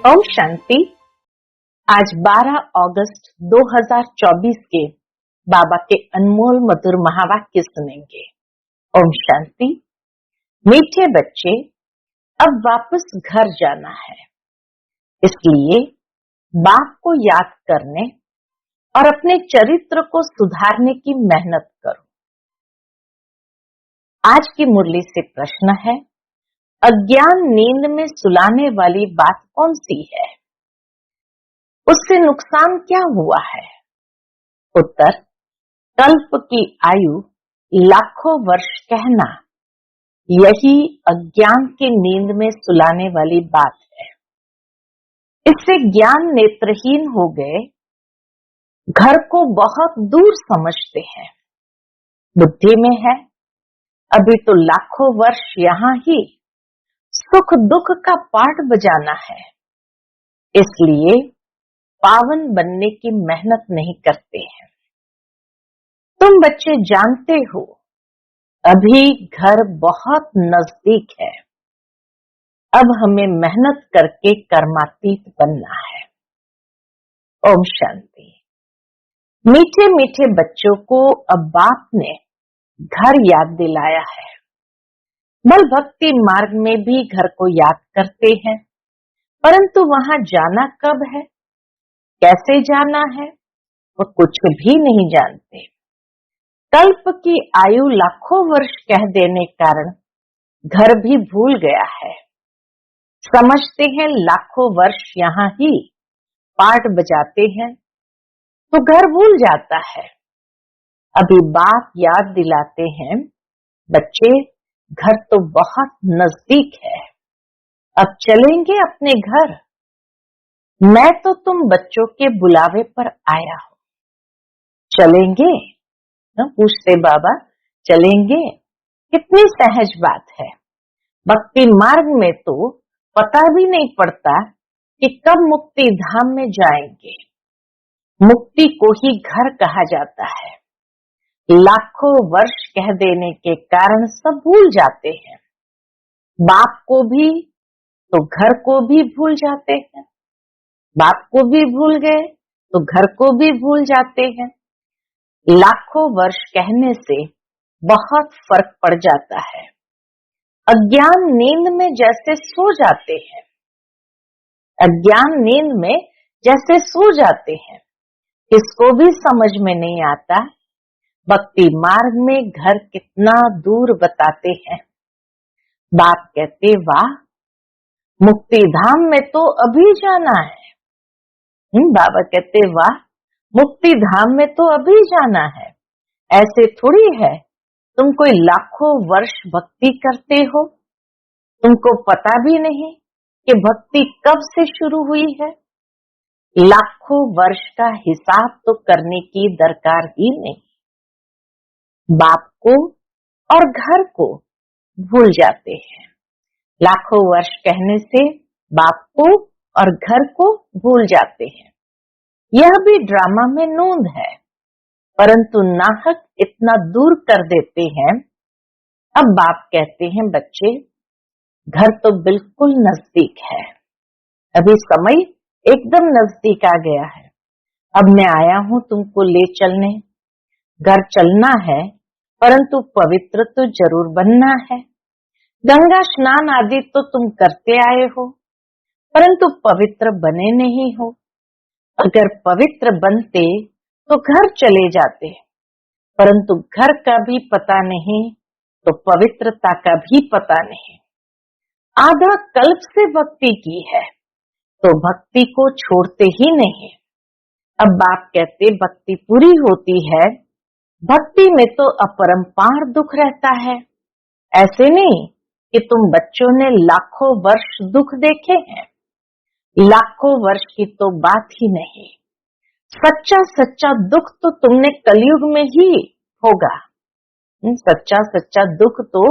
ओम शांति। आज 12 अगस्त 2024 के बाबा के अनमोल मधुर महावाक्य सुनेंगे। ओम शांति। मीठे बच्चे, अब वापस घर जाना है, इसलिए बाप को याद करने और अपने चरित्र को सुधारने की मेहनत करो। आज की मुरली से प्रश्न है, अज्ञान नींद में सुलाने वाली बात कौन सी है? उससे नुकसान क्या हुआ है? उत्तर, कल्प की आयु लाखों वर्ष कहना, यही अज्ञान की नींद में सुलाने वाली बात है। इससे ज्ञान नेत्रहीन हो गए, घर को बहुत दूर समझते हैं। बुद्धि में है, अभी तो लाखों वर्ष यहाँ ही सुख दुख का पाठ बजाना है, इसलिए पावन बनने की मेहनत नहीं करते हैं। तुम बच्चे जानते हो, अभी घर बहुत नजदीक है। अब हमें मेहनत करके कर्मातीत बनना है। ओम शांति। मीठे मीठे बच्चों को अब बाप ने घर याद दिलाया है। बल भक्ति मार्ग में भी घर को याद करते हैं, परंतु वहां जाना कब है, कैसे जाना है, वो कुछ भी नहीं जानते। कल्प की आयु लाखों वर्ष कह देने कारण घर भी भूल गया है। समझते हैं लाखों वर्ष यहाँ ही पाठ बजाते हैं, तो घर भूल जाता है। अभी बाप याद दिलाते हैं, बच्चे घर तो बहुत नजदीक है, अब चलेंगे अपने घर। मैं तो तुम बच्चों के बुलावे पर आया हूं, चलेंगे ना? पूछते बाबा, चलेंगे? कितनी सहज बात है। भक्ति मार्ग में तो पता भी नहीं पड़ता कि कब मुक्ति धाम में जाएंगे। मुक्ति को ही घर कहा जाता है। लाखों वर्ष कह देने के कारण सब भूल जाते हैं। बाप को भी तो घर को भी भूल जाते हैं। बाप को भी भूल गए तो घर को भी भूल जाते हैं। लाखों वर्ष कहने से बहुत फर्क पड़ जाता है। अज्ञान नींद में जैसे सो जाते हैं, अज्ञान नींद में जैसे सो जाते हैं, इसको भी समझ में नहीं आता। भक्ति मार्ग में घर कितना दूर बताते हैं। बाप कहते, वाह, मुक्ति धाम में तो अभी जाना है। बाबा कहते, वाह, मुक्ति धाम में तो अभी जाना है। ऐसे थोड़ी है तुम कोई लाखों वर्ष भक्ति करते हो, तुमको पता भी नहीं कि भक्ति कब से शुरू हुई है। लाखों वर्ष का हिसाब तो करने की दरकार ही नहीं। बाप को और घर को भूल जाते हैं। लाखों वर्ष कहने से बाप को और घर को भूल जाते हैं। यह भी ड्रामा में नूंद है, परंतु नाहक इतना दूर कर देते हैं। अब बाप कहते हैं, बच्चे घर तो बिल्कुल नजदीक है, अभी समय एकदम नजदीक आ गया है। अब मैं आया हूं तुमको ले चलने। घर चलना है, परंतु पवित्र तो जरूर बनना है। गंगा स्नान आदि तो तुम करते आए हो, परंतु पवित्र बने नहीं हो। अगर पवित्र बनते तो घर चले जाते, परंतु घर का भी पता नहीं तो पवित्रता का भी पता नहीं। आधा कल्प से भक्ति की है तो भक्ति को छोड़ते ही नहीं। अब बाप कहते, भक्ति पूरी होती है, भक्ति में तो अपरंपार दुख रहता है। ऐसे नहीं कि तुम बच्चों ने लाखों वर्ष दुख देखे हैं, लाखों वर्ष की तो बात ही नहीं। सच्चा सच्चा दुख तो तुमने कलयुग में ही होगा। सच्चा सच्चा दुख तो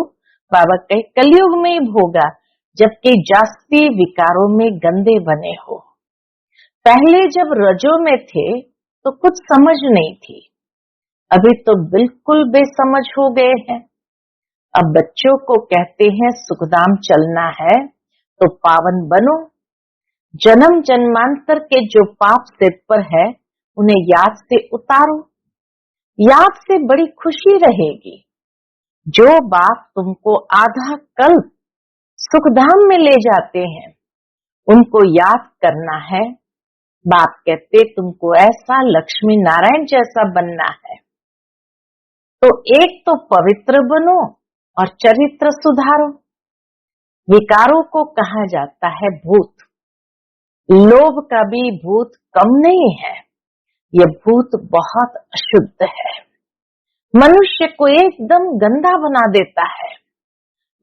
बाबा कहे कलयुग में ही होगा, जबकि जास्ती विकारों में गंदे बने हो। पहले जब रजो में थे तो कुछ समझ नहीं थी, अभी तो बिल्कुल बेसमझ हो गए हैं। अब बच्चों को कहते हैं सुखधाम चलना है तो पावन बनो। जन्म जन्मांतर के जो पाप सिर पर है उन्हें याद से उतारो। याद से बड़ी खुशी रहेगी। जो बाप तुमको आधा कल्प सुखधाम में ले जाते हैं उनको याद करना है। बाप कहते तुमको ऐसा लक्ष्मी नारायण जैसा बनना है। तो एक तो पवित्र बनो और चरित्र सुधारो। विकारों को कहा जाता है भूत। लोभ का भी भूत कम नहीं है। ये भूत बहुत अशुद्ध है, मनुष्य को एकदम गंदा बना देता है।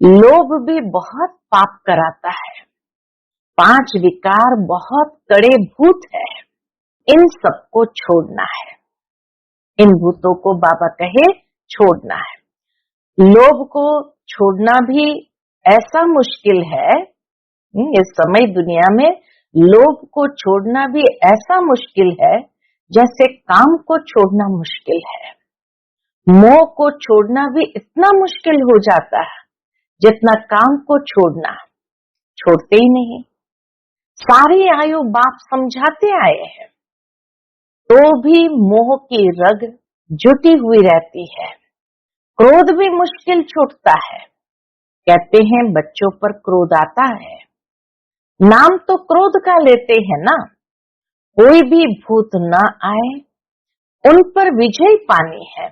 लोभ भी बहुत पाप कराता है। 5 विकार बहुत कड़े भूत है। इन सबको छोड़ना है। इन भूतों को बाबा कहे छोड़ना है। लोभ को छोड़ना भी ऐसा मुश्किल है। इस समय दुनिया में लोभ को छोड़ना भी ऐसा मुश्किल है जैसे काम को छोड़ना मुश्किल है। मोह को छोड़ना भी इतना मुश्किल हो जाता है जितना काम को छोड़ना। छोड़ते ही नहीं। सारी आयु बाप समझाते आए हैं तो भी मोह की रग जुटी हुई रहती है। क्रोध भी मुश्किल छूटता है। कहते हैं बच्चों पर क्रोध आता है। नाम तो क्रोध का लेते हैं ना। कोई भी भूत ना आए, उन पर विजय पानी है।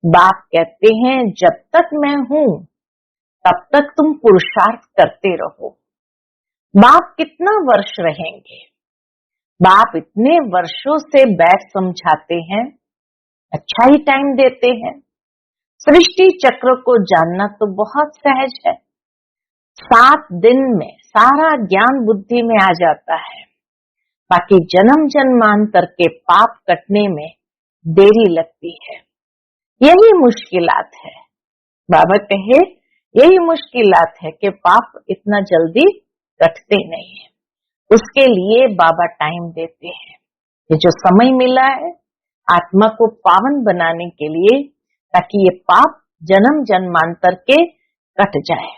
बाप कहते हैं जब तक मैं हूं तब तक तुम पुरुषार्थ करते रहो। बाप कितना वर्ष रहेंगे? बाप इतने वर्षों से बैठ समझाते हैं, अच्छा ही टाइम देते हैं। सृष्टि चक्र को जानना तो बहुत सहज है। 7 दिन में सारा ज्ञान बुद्धि में आ जाता है। बाकी जन्म जन्मांतर के पाप कटने में देरी लगती है। यही मुश्किलात है। बाबा कहे यही मुश्किलात है कि पाप इतना जल्दी कटते नहीं है। उसके लिए बाबा टाइम देते हैं। ये जो समय मिला है आत्मा को पावन बनाने के लिए, ताकि ये पाप जन्म जन्मांतर के कट जाए।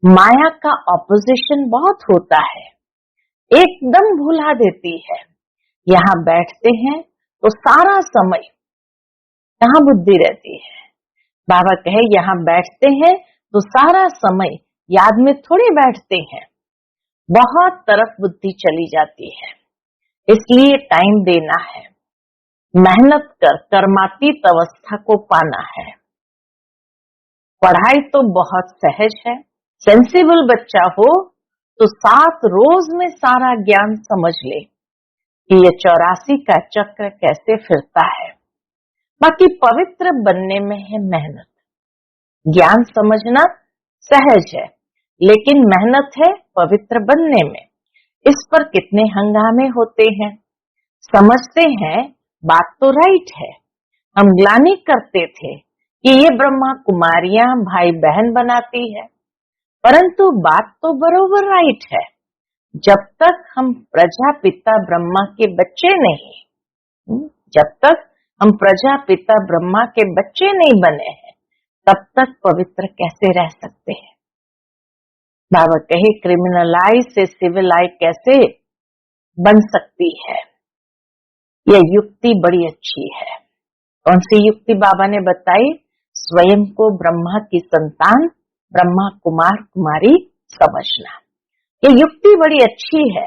माया का ऑपोजिशन बहुत होता है, एकदम भुला देती है। यहाँ बैठते हैं तो सारा समय यहाँ बुद्धि रहती है। बाबा कहे यहाँ बैठते हैं तो सारा समय याद में थोड़ी बैठते हैं, बहुत तरफ बुद्धि चली जाती है। इसलिए टाइम देना है, मेहनत कर कर्मातीत अवस्था को पाना है। पढ़ाई तो बहुत सहज है। सेंसिबल बच्चा हो तो 7 रोज में सारा ज्ञान समझ ले कि ये 84 का चक्र कैसे फिरता है। बाकी पवित्र बनने में है मेहनत। ज्ञान समझना सहज है, लेकिन मेहनत है पवित्र बनने में। इस पर कितने हंगामे होते हैं। समझते हैं बात तो राइट है। हम ग्लानि करते थे कि ये ब्रह्मा कुमारियां भाई बहन बनाती है, परंतु बात तो बरोबर राइट है। जब तक हम प्रजापिता ब्रह्मा के बच्चे नहीं, जब तक हम प्रजापिता ब्रह्मा के बच्चे नहीं बने हैं, तब तक पवित्र कैसे रह सकते हैं। बाबा कहे क्रिमिनल आई से सिविल आई कैसे बन सकती है। यह युक्ति बड़ी अच्छी है। कौन सी युक्ति बाबा ने बताई? स्वयं को ब्रह्मा की संतान, ब्रह्मा कुमार कुमारी समझना। ये युक्ति बड़ी अच्छी है।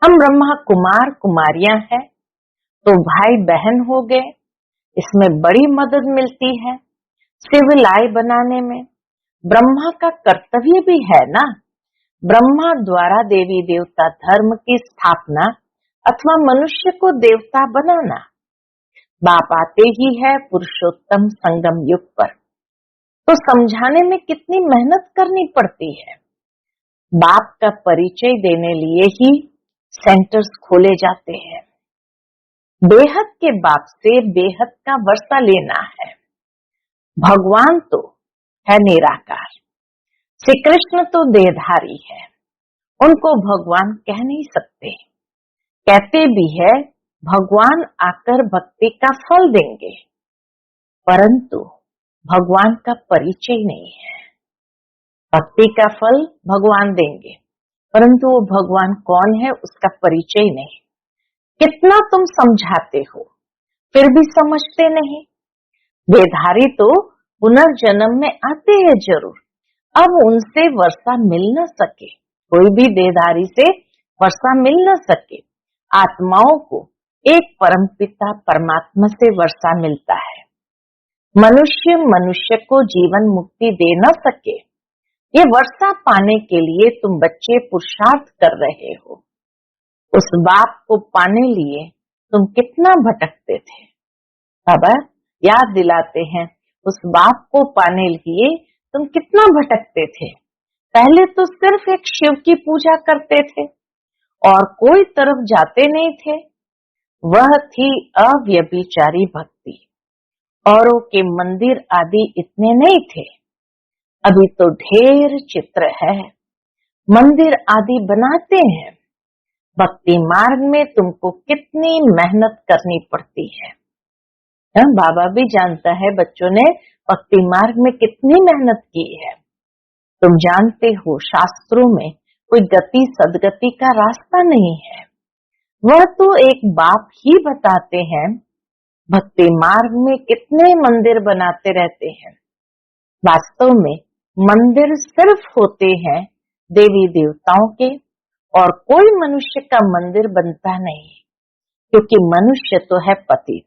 हम ब्रह्मा कुमार कुमारियां हैं तो भाई बहन हो गए। इसमें बड़ी मदद मिलती है सिविल आई बनाने में। ब्रह्मा का कर्तव्य भी है ना, ब्रह्मा द्वारा देवी देवता धर्म की स्थापना अथवा मनुष्य को देवता बनाना। बाप आते ही है पुरुषोत्तम संगम युग पर, तो समझाने में कितनी मेहनत करनी पड़ती है। बाप का परिचय देने लिए ही सेंटर्स खोले जाते हैं। बेहद के बाप से बेहद का वर्षा लेना है। भगवान तो है निराकार, श्री कृष्ण तो देहधारी है, उनको भगवान कह नहीं सकते। कहते भी है भगवान आकर भक्ति का फल देंगे, परंतु भगवान का परिचय नहीं है। भक्ति का फल भगवान देंगे, परंतु वो भगवान कौन है उसका परिचय नहीं। कितना तुम समझाते हो फिर भी समझते नहीं। देहधारी तो पुनर्जन्म में आते हैं जरूर, अब उनसे वर्षा मिल न सके, कोई भी देहधारी से वर्षा मिल न सके, आत्माओं को एक परमपिता परमात्मा से वर्षा मिलता है। मनुष्य मनुष्य को जीवन मुक्ति दे न सके, ये वर्षा पाने के लिए तुम बच्चे पुरुषार्थ कर रहे हो। उस बाप को पाने लिए तुम कितना भटकते थे। बाबा याद दिलाते हैं, उस बाप को पाने लिए तुम कितना भटकते थे। पहले तो सिर्फ एक शिव की पूजा करते थे और कोई तरफ जाते नहीं थे। वह थी अव्यभिचारी भक्ति। औरों के मंदिर आदि इतने नहीं थे, अभी तो ढेर चित्र है, मंदिर आदि बनाते हैं। भक्ति मार्ग में तुमको कितनी मेहनत करनी पड़ती है। बाबा भी जानता है बच्चों ने भक्ति मार्ग में कितनी मेहनत की है। तुम जानते हो शास्त्रों में कोई गति सदगति का रास्ता नहीं है, वह तो एक बाप ही बताते हैं। भक्ति मार्ग में कितने मंदिर बनाते रहते हैं। वास्तव में मंदिर सिर्फ होते हैं देवी देवताओं के, और कोई मनुष्य का मंदिर बनता नहीं, क्योंकि मनुष्य तो है पतित।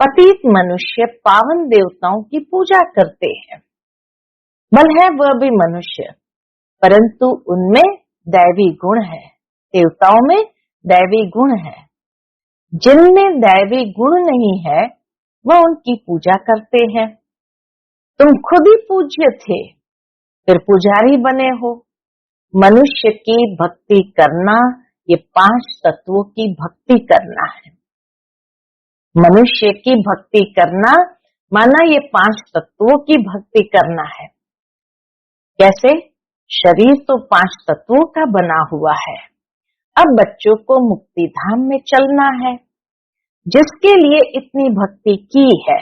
पतित मनुष्य पावन देवताओं की पूजा करते हैं। बल है वह भी मनुष्य, परंतु उनमें दैवी गुण है, देवताओं में दैवी गुण है। जिनमें दैवी गुण नहीं है वह उनकी पूजा करते हैं। तुम खुद ही पूज्य थे, फिर पुजारी बने हो। मनुष्य की भक्ति करना ये 5 तत्वों की भक्ति करना है। मनुष्य की भक्ति करना माना ये 5 तत्वों की भक्ति करना है। कैसे? शरीर तो 5 तत्वों का बना हुआ है। अब बच्चों को मुक्ति धाम में चलना है, जिसके लिए इतनी भक्ति की है,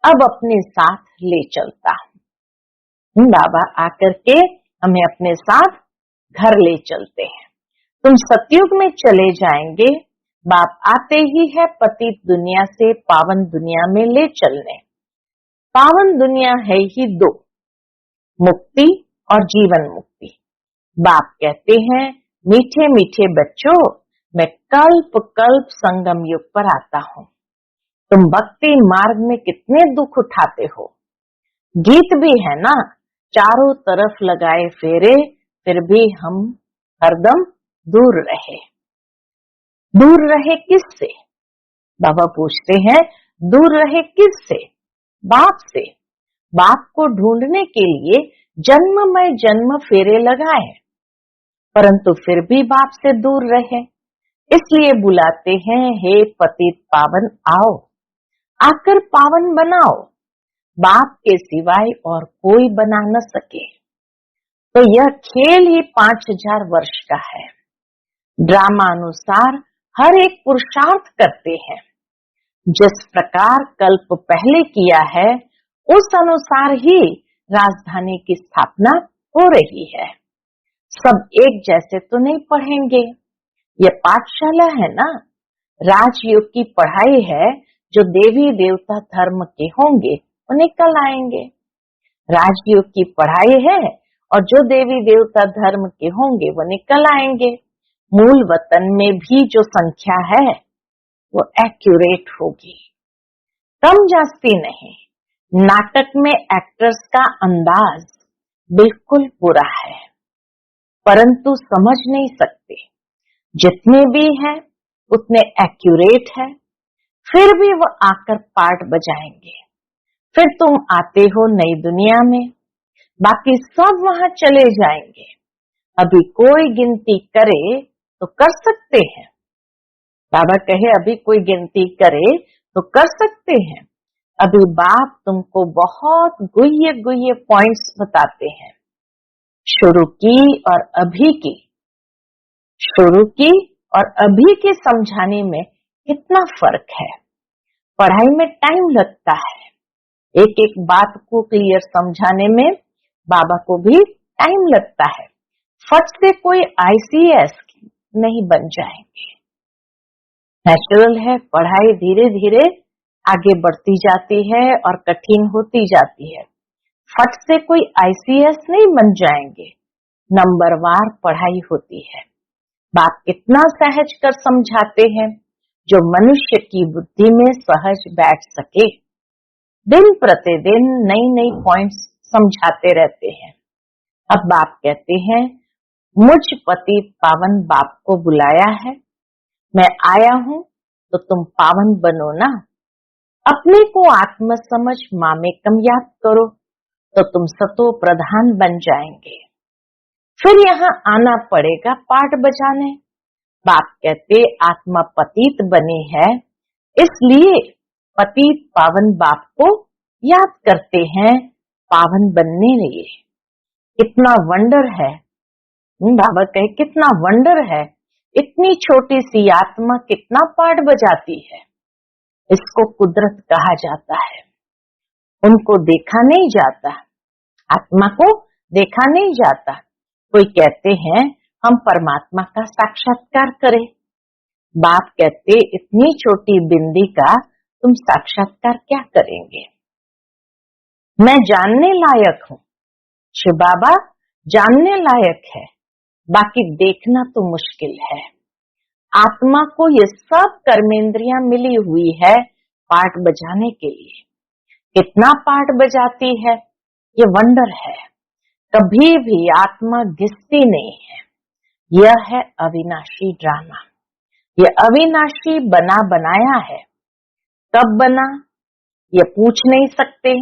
अब अपने साथ ले चलता हूँ। बाबा आकर के हमें अपने साथ घर ले चलते हैं। तुम सतयुग में चले जाएंगे, बाप आते ही है पतित दुनिया से पावन दुनिया में ले चलने। पावन दुनिया है ही 2, मुक्ति और जीवन मुक्ति। बाप कहते हैं, मीठे मीठे बच्चों, मैं कल्प कल्प संगम युग पर आता हूँ। तुम भक्ति मार्ग में कितने दुख उठाते हो। गीत भी है ना, चारों तरफ लगाए फेरे, फिर भी हम हरदम दूर रहे। दूर रहे किससे? बाबा पूछते हैं, दूर रहे किससे? बाप से। बाप को ढूंढने के लिए जन्म में जन्म फेरे लगाए, परंतु फिर भी बाप से दूर रहे। इसलिए बुलाते हैं, हे पतित पावन आओ, आकर पावन बनाओ। बाप के सिवाय और कोई बना न सके। तो यह खेल ही 5000 वर्ष का है। ड्रामा अनुसार हर एक पुरुषार्थ करते हैं। जिस प्रकार कल्प पहले किया है, उस अनुसार ही राजधानी की स्थापना हो रही है। सब एक जैसे तो नहीं पढ़ेंगे। यह पाठशाला है ना, राजयोग की पढ़ाई है। जो देवी देवता धर्म के होंगे वो निकल आएंगे। राजयोग की पढ़ाई है और जो देवी देवता धर्म के होंगे वो निकल आएंगे। मूल वतन में भी जो संख्या है वो एक्यूरेट होगी, कम जास्ती नहीं। नाटक में एक्टर्स का अंदाज बिल्कुल पूरा है, परंतु समझ नहीं सकते। जितने भी हैं उतने एक्यूरेट है, फिर भी वो आकर पार्ट बजाएंगे। फिर तुम आते हो नई दुनिया में, बाकी सब वहां चले जाएंगे। अभी कोई गिनती करे तो कर सकते हैं। बाबा कहे अभी कोई गिनती करे तो कर सकते हैं। अभी बाप तुमको बहुत गुह्य गुह्य पॉइंट्स बताते हैं। शुरू की और अभी की, शुरू की और अभी के समझाने में कितना फर्क है। पढ़ाई में टाइम लगता है, एक एक बात को क्लियर समझाने में बाबा को भी टाइम लगता है। फट से कोई ICS नहीं बन जाएंगे। नेचुरल है, पढ़ाई धीरे धीरे आगे बढ़ती जाती है और कठिन होती जाती है। फट से कोई ICS नहीं बन जाएंगे, नंबरवार पढ़ाई होती है। बात कितना सहज कर समझाते हैं, जो मनुष्य की बुद्धि में सहज बैठ सके। दिन प्रतिदिन नई नई पॉइंट्स समझाते रहते हैं। अब बाप कहते हैं, मुझ पतित पावन बाप को बुलाया है, मैं आया हूं तो तुम पावन बनो ना। अपने को आत्म समझ मामेकम याद करो तो तुम सतो प्रधान बन जाएंगे। फिर यहाँ आना पड़ेगा पाठ बजाने। बाप कहते आत्मा पतित बनी है, इसलिए पतित पावन बाप को याद करते हैं पावन बनने लिए। कितना वंडर है, बाबा कहे कितना वंडर है, इतनी छोटी सी आत्मा कितना पाठ बजाती है। इसको कुदरत कहा जाता है। उनको देखा नहीं जाता, आत्मा को देखा नहीं जाता। कोई कहते हैं हम परमात्मा का साक्षात्कार करें। बाप कहते इतनी छोटी बिंदी का तुम साक्षात्कार क्या करेंगे। मैं जानने लायक हूँ, शिव बाबा जानने लायक है, बाकी देखना तो मुश्किल है। आत्मा को ये सब कर्मेंद्रियां मिली हुई है पाठ बजाने के लिए। कितना पाठ बजाती है, ये वंडर है। कभी भी आत्मा घिसती नहीं है। यह है अविनाशी ड्रामा। ये अविनाशी बना बनाया है। कब बना ये पूछ नहीं सकते।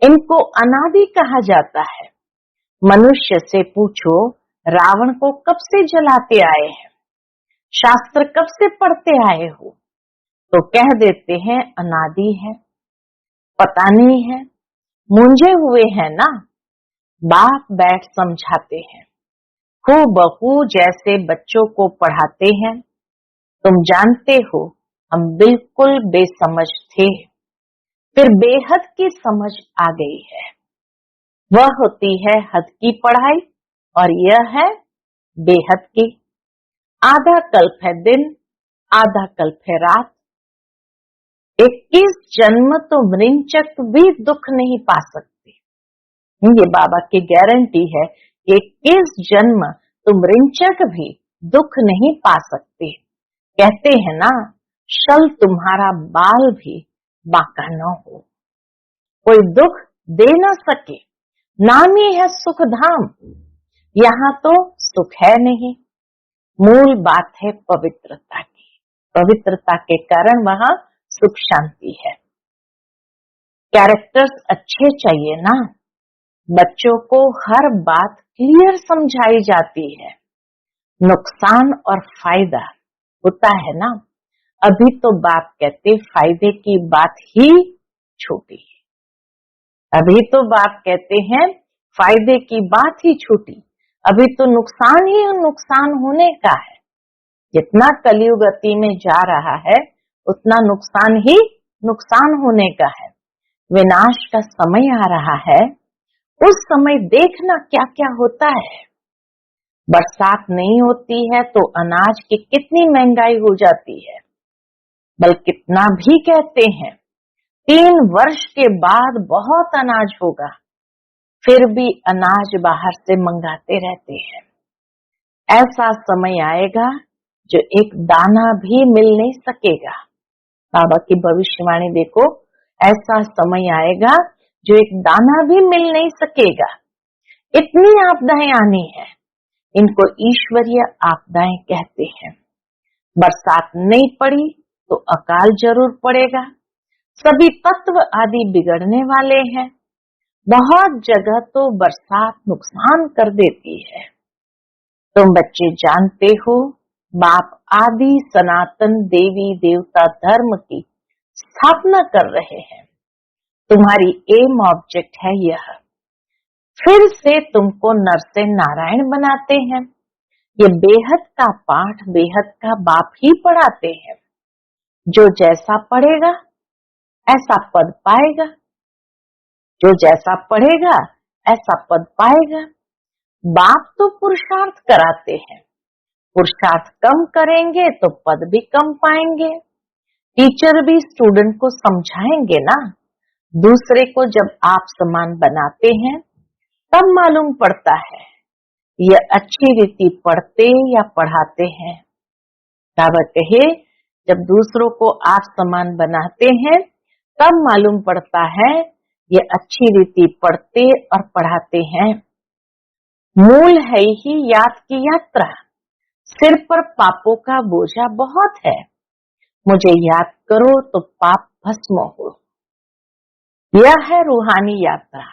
इनको अनादि कहा जाता है। मनुष्य से पूछो रावण को कब से जलाते आए हैं, शास्त्र कब से पढ़ते आए हो, तो कह देते हैं अनादि है, पता नहीं है, मूंझे हुए हैं ना। बाप बैठ समझाते हैं, हूबहू जैसे बच्चों को पढ़ाते हैं। तुम जानते हो हम बिल्कुल बेसमझ थे, फिर बेहद की समझ आ गई है। वह होती है हद की पढ़ाई और यह है बेहद की। आधा कल्प है दिन, आधा कल्प है रात। 21 जन्म तो मृंचक भी दुख नहीं पा सकते। ये बाबा की गारंटी है कि 21 जन्म तो मृंचक भी दुख नहीं पा सकते। कहते हैं ना, शल तुम्हारा बाल भी बांका न हो, कोई दुख दे न सके। नाम ही है सुख धाम, यहाँ तो सुख है नहीं। मूल बात है पवित्रता की। पवित्रता के कारण वहां सुख शांति है। कैरेक्टर्स अच्छे चाहिए ना। बच्चों को हर बात क्लियर समझाई जाती है। नुकसान और फायदा होता है ना। अभी तो बाप कहते फायदे की बात ही छोटी है। अभी तो बाप कहते हैं फायदे की बात ही छोटी। अभी तो नुकसान ही नुकसान होने का है। जितना कलयुग गति में जा रहा है उतना नुकसान ही नुकसान होने का है। विनाश का समय आ रहा है। उस समय देखना क्या क्या होता है। बरसात नहीं होती है तो अनाज की कितनी महंगाई हो जाती है। बल कितना भी कहते हैं 3 वर्ष के बाद बहुत अनाज होगा, फिर भी अनाज बाहर से मंगाते रहते हैं। ऐसा समय आएगा जो एक दाना भी मिल नहीं सकेगा। बाबा की भविष्यवाणी देखो, ऐसा समय आएगा जो एक दाना भी मिल नहीं सकेगा। इतनी आपदाएं आनी है। इनको ईश्वरीय आपदाएं कहते हैं। बरसात नहीं पड़ी तो अकाल जरूर पड़ेगा। सभी तत्व आदि बिगड़ने वाले हैं। बहुत जगह तो बरसात नुकसान कर देती है। तुम बच्चे जानते हो, बाप आदि सनातन देवी देवता धर्म की स्थापना कर रहे हैं। तुम्हारी एम ऑब्जेक्ट है यह। फिर से तुमको नर से नारायण बनाते हैं। ये बेहद का पाठ बेहद का बाप ही पढ़ाते हैं। जो जैसा पढ़ेगा ऐसा पद पाएगा। जो जैसा पढ़ेगा ऐसा पद पाएगा। बाप तो पुरुषार्थ कराते हैं, पुरुषार्थ कम करेंगे तो पद भी कम पाएंगे। टीचर भी स्टूडेंट को समझाएंगे ना। दूसरे को जब आप समान बनाते हैं तब मालूम पड़ता है ये अच्छी रीति पढ़ते या पढ़ाते हैं। बाबा कहे जब दूसरों को आप समान बनाते हैं तब मालूम पड़ता है ये अच्छी रीति पढ़ते और पढ़ाते हैं। मूल है ही याद की यात्रा। सिर पर पापों का बोझा बहुत है, मुझे याद करो तो पाप भस्म हो। यह है रूहानी यात्रा।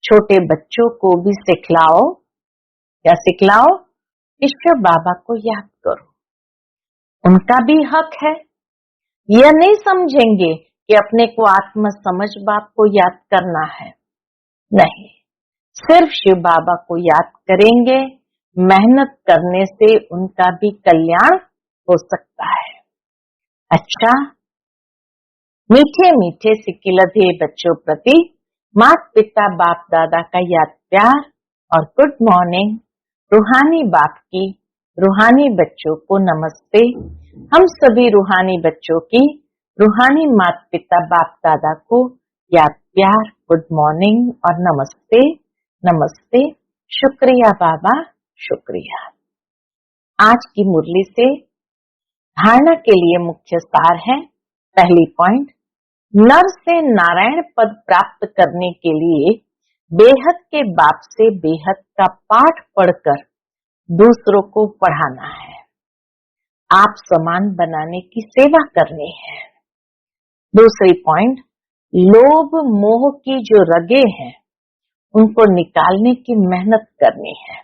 छोटे बच्चों को भी सिखलाओ, क्या सिखलाओ? ईश्वर बाबा को याद करो, उनका भी हक है। यह नहीं समझेंगे कि अपने को आत्म समझ बाप को याद करना है, नहीं, सिर्फ शिव बाबा को याद करेंगे। मेहनत करने से उनका भी कल्याण हो सकता है। अच्छा, मीठे मीठे सिकिलधे बच्चों प्रति माता पिता बाप दादा का याद प्यार और गुड मॉर्निंग। रूहानी बाप की रूहानी बच्चों को नमस्ते। हम सभी रूहानी बच्चों की रूहानी माता पिता बाप दादा को याद प्यार, गुड मॉर्निंग और नमस्ते नमस्ते। शुक्रिया बाबा, शुक्रिया। आज की मुरली से धारणा के लिए मुख्य सार है। पहली पॉइंट, नर से नारायण पद प्राप्त करने के लिए बेहद के बाप से बेहद का पाठ पढ़कर दूसरों को पढ़ाना है। आप समान बनाने की सेवा करनी है। दूसरी पॉइंट, लोभ मोह की जो रगे हैं उनको निकालने की मेहनत करनी है।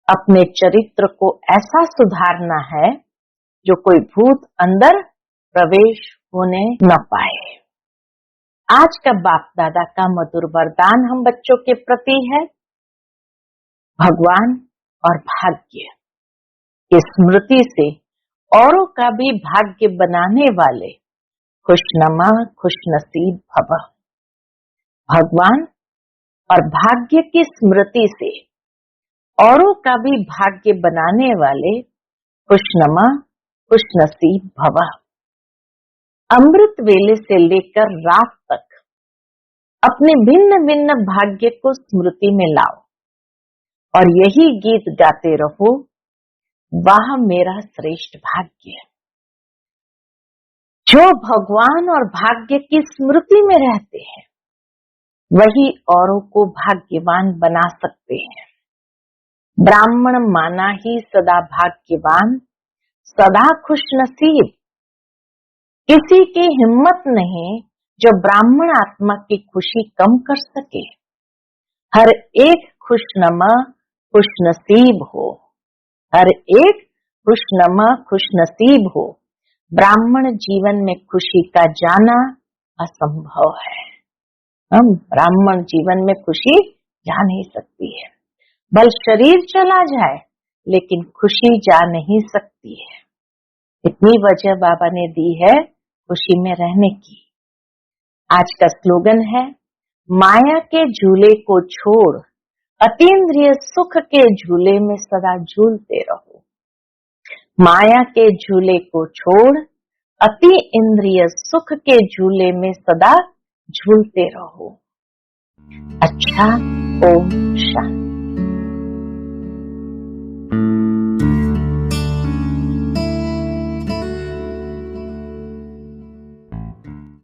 अपने चरित्र को ऐसा सुधारना है जो कोई भूत अंदर प्रवेश होने न पाए। आज का बाप दादा का मधुर वरदान हम बच्चों के प्रति है, भगवान और भाग्य की स्मृति से औरों का भी भाग्य बनाने वाले खुशनमा खुशनसीब भव। भगवान और भाग्य की स्मृति से औरों का भी भाग्य बनाने वाले खुशनमा खुशनसीब भव। अमृत वेले से लेकर रात तक अपने भिन्न भिन्न भाग्य को स्मृति में लाओ और यही गीत गाते रहो, वाह मेरा श्रेष्ठ भाग्य। जो भगवान और भाग्य की स्मृति में रहते हैं वही औरों को भाग्यवान बना सकते हैं। ब्राह्मण माना ही सदा भाग्यवान, सदा खुशनसीब। किसी की हिम्मत नहीं जो ब्राह्मण आत्मा की खुशी कम कर सके। हर एक खुशनमा खुशनसीब हो, हर एक खुशनमा खुशनसीब हो। ब्राह्मण जीवन में खुशी का जाना असंभव है। हम ब्राह्मण जीवन में खुशी जा नहीं सकती है। बल शरीर चला जाए लेकिन खुशी जा नहीं सकती है। इतनी वजह बाबा ने दी है खुशी में रहने की। आज का स्लोगन है, माया के झूले को छोड़ अतीन्द्रिय सुख के झूले में सदा झूलते रहो। माया के झूले को छोड़ अति इंद्रिय सुख के झूले में सदा झूलते रहो। अच्छा, ओम शांति।